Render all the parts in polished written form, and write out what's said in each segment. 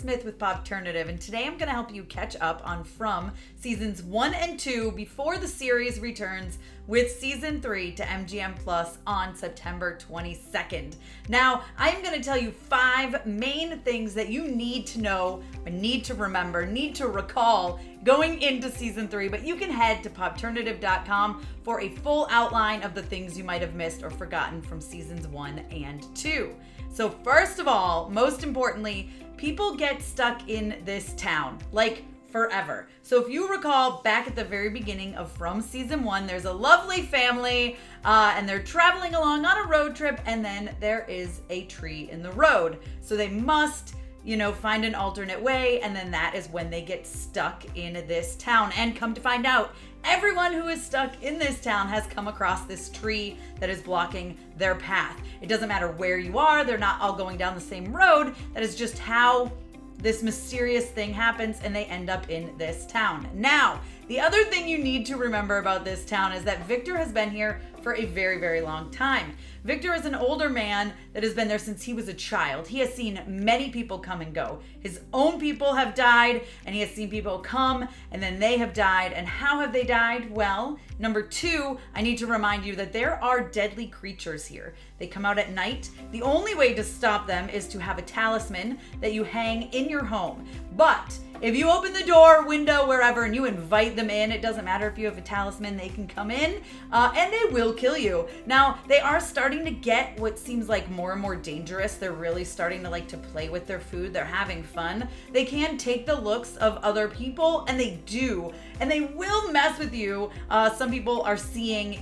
Smith with Popternative, and today I'm going to help you catch up on From seasons 1 and 2 before the series returns with season 3 to MGM Plus on September 22nd. Now, I'm going to tell you 5 main things that you need to know, or need to remember, need to recall going into season 3, but you can head to popternative.com for a full outline of the things you might have missed or forgotten from seasons 1 and 2. So first of all, most importantly, people get stuck in this town, like forever. So if you recall back at the very beginning of From season 1, there's a lovely family and they're traveling along on a road trip, and then there is a tree in the road. So they must, find an alternate way, and then that is when they get stuck in this town. And come to find out, everyone who is stuck in this town has come across this tree that is blocking their path. It doesn't matter where you are, they're not all going down the same road. That is just how this mysterious thing happens, and they end up in this town. Now, the other thing you need to remember about this town is that Victor has been here for a very, very long time. Victor is an older man that has been there since he was a child. He has seen many people come and go. His own people have died, and he has seen people come, and then they have died. And how have they died? Well, number 2, I need to remind you that there are deadly creatures here. They come out at night. The only way to stop them is to have a talisman that you hang in your home. But if you open the door, window, wherever, and you invite them in, it doesn't matter if you have a talisman, they can come in and they will kill you. Now, they are starting to get what seems like more and more dangerous. They're really starting to like to play with their food. They're having fun. They can take the looks of other people, and they do. And they will mess with you. Some people are seeing,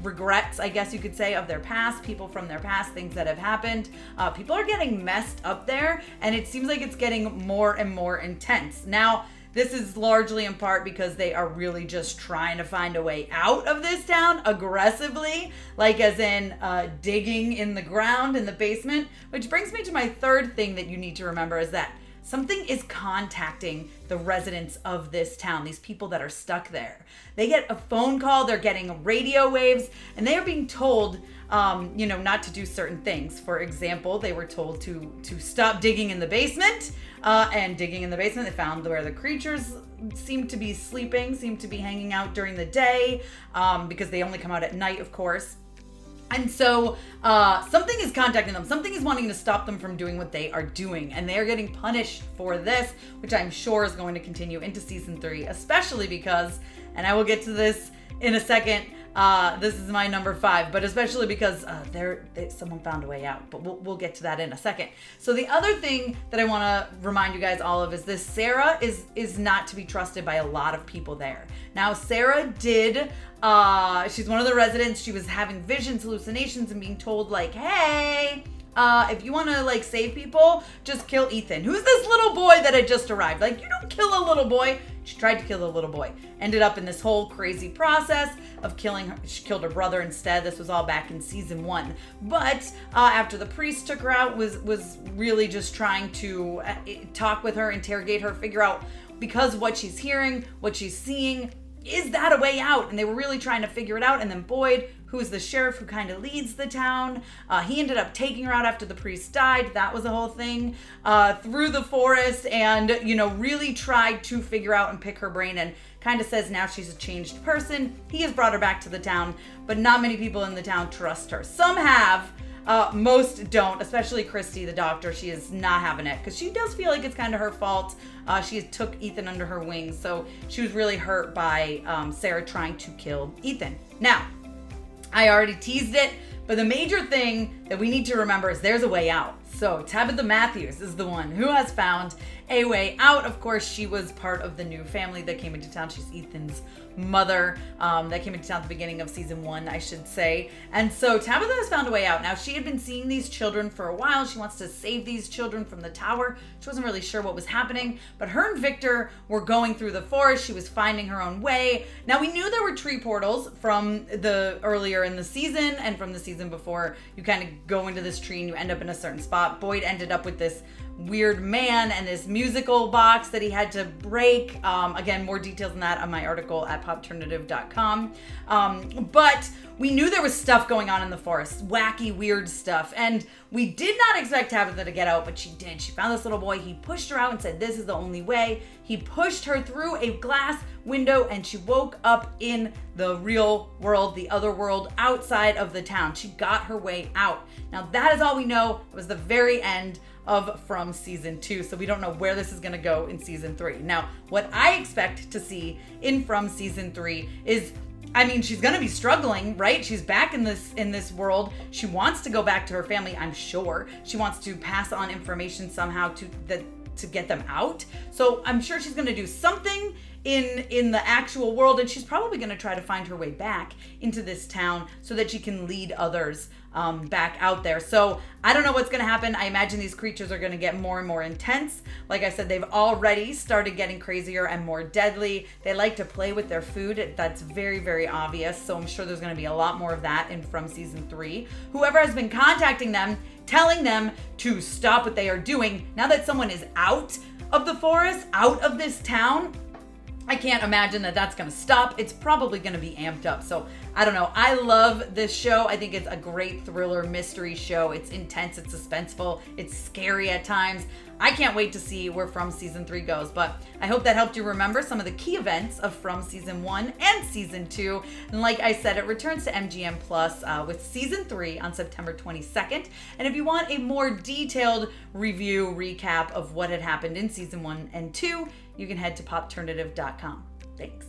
regrets, I guess you could say, of their past, people from their past, things that have happened. People are getting messed up there, and it seems like it's getting more and more intense. Now, this is largely in part because they are really just trying to find a way out of this town aggressively, like as in digging in the ground in the basement, which brings me to my third thing that you need to remember is that something is contacting the residents of this town, these people that are stuck there. They get a phone call, they're getting radio waves, and they are being told, not to do certain things. For example, they were told to stop digging in the basement, and digging in the basement, they found where the creatures seem to be sleeping, seem to be hanging out during the day, because they only come out at night, of course. And so something is contacting them. Something is wanting to stop them from doing what they are doing. And they are getting punished for this, which I'm sure is going to continue into season 3, especially because, and I will get to this in a second, this is my number 5, but especially because someone found a way out. But we'll get to that in a second. So the other thing that I want to remind you guys all of is this: Sarah is not to be trusted by a lot of people there. Now, Sarah did. She's one of the residents. She was having visions, hallucinations, and being told like, hey, if you want to save people, just kill Ethan, who's this little boy that had just arrived. Like, you don't kill a little boy. She tried to kill the little boy. Ended up in this whole crazy process of killing her. She killed her brother instead. This was all back in season 1. But after the priest took her out, was really just trying to talk with her, interrogate her, figure out, because what she's hearing, what she's seeing, is that a way out? And they were really trying to figure it out. And then Boyd, who is the sheriff who kind of leads the town, he ended up taking her out after the priest died. That was the whole thing, through the forest, and, really tried to figure out and pick her brain, and kind of says now she's a changed person. He has brought her back to the town, but not many people in the town trust her. Some have. Most don't, especially Christy, the doctor. She is not having it because she does feel like it's kind of her fault. She took Ethan under her wings, so she was really hurt by Sarah trying to kill Ethan. Now, I already teased it, but the major thing that we need to remember is there's a way out. So Tabitha Matthews is the one who has found a way out. Of course, she was part of the new family that came into town. She's Ethan's mother that came into town at the beginning of season 1, I should say. And so Tabitha has found a way out. Now, she had been seeing these children for a while. She wants to save these children from the tower. She wasn't really sure what was happening, but her and Victor were going through the forest. She was finding her own way. Now, we knew there were tree portals from the earlier in the season and from the season before. You kind of go into this tree and you end up in a certain spot. Boyd ended up with this weird man and this musical box that he had to break. Again, more details on that on my article at popternative.com. But we knew there was stuff going on in the forest, wacky, weird stuff. And we did not expect Tabitha to get out, but she did. She found this little boy. He pushed her out and said, this is the only way. He pushed her through a glass window and she woke up in the real world, the other world outside of the town. She got her way out. Now that is all we know. It was the very end of From season 2. So we don't know where this is going to go in season 3. Now, what I expect to see in From season 3 is, I mean, she's going to be struggling, right? She's back in this world. She wants to go back to her family, I'm sure. She wants to pass on information somehow to get them out. So I'm sure she's going to do something in the actual world, and she's probably going to try to find her way back into this town so that she can lead others back out there. So I don't know what's going to happen. I imagine these creatures are going to get more and more intense. Like I said, they've already started getting crazier and more deadly. They like to play with their food. That's very, very obvious. So I'm sure there's going to be a lot more of that in From season 3. Whoever has been contacting them, telling them to stop what they are doing, now that someone is out of the forest, out of this town, I can't imagine that that's going to stop. It's probably going to be amped up. So I don't know. I love this show. I think it's a great thriller mystery show. It's intense. It's suspenseful. It's scary at times. I can't wait to see where From season 3 goes. But I hope that helped you remember some of the key events of From season 1 and season 2. And like I said, it returns to MGM Plus with season 3 on September 22nd. And if you want a more detailed review, recap of what had happened in season 1 and 2, you can head to popternative.com. Thanks.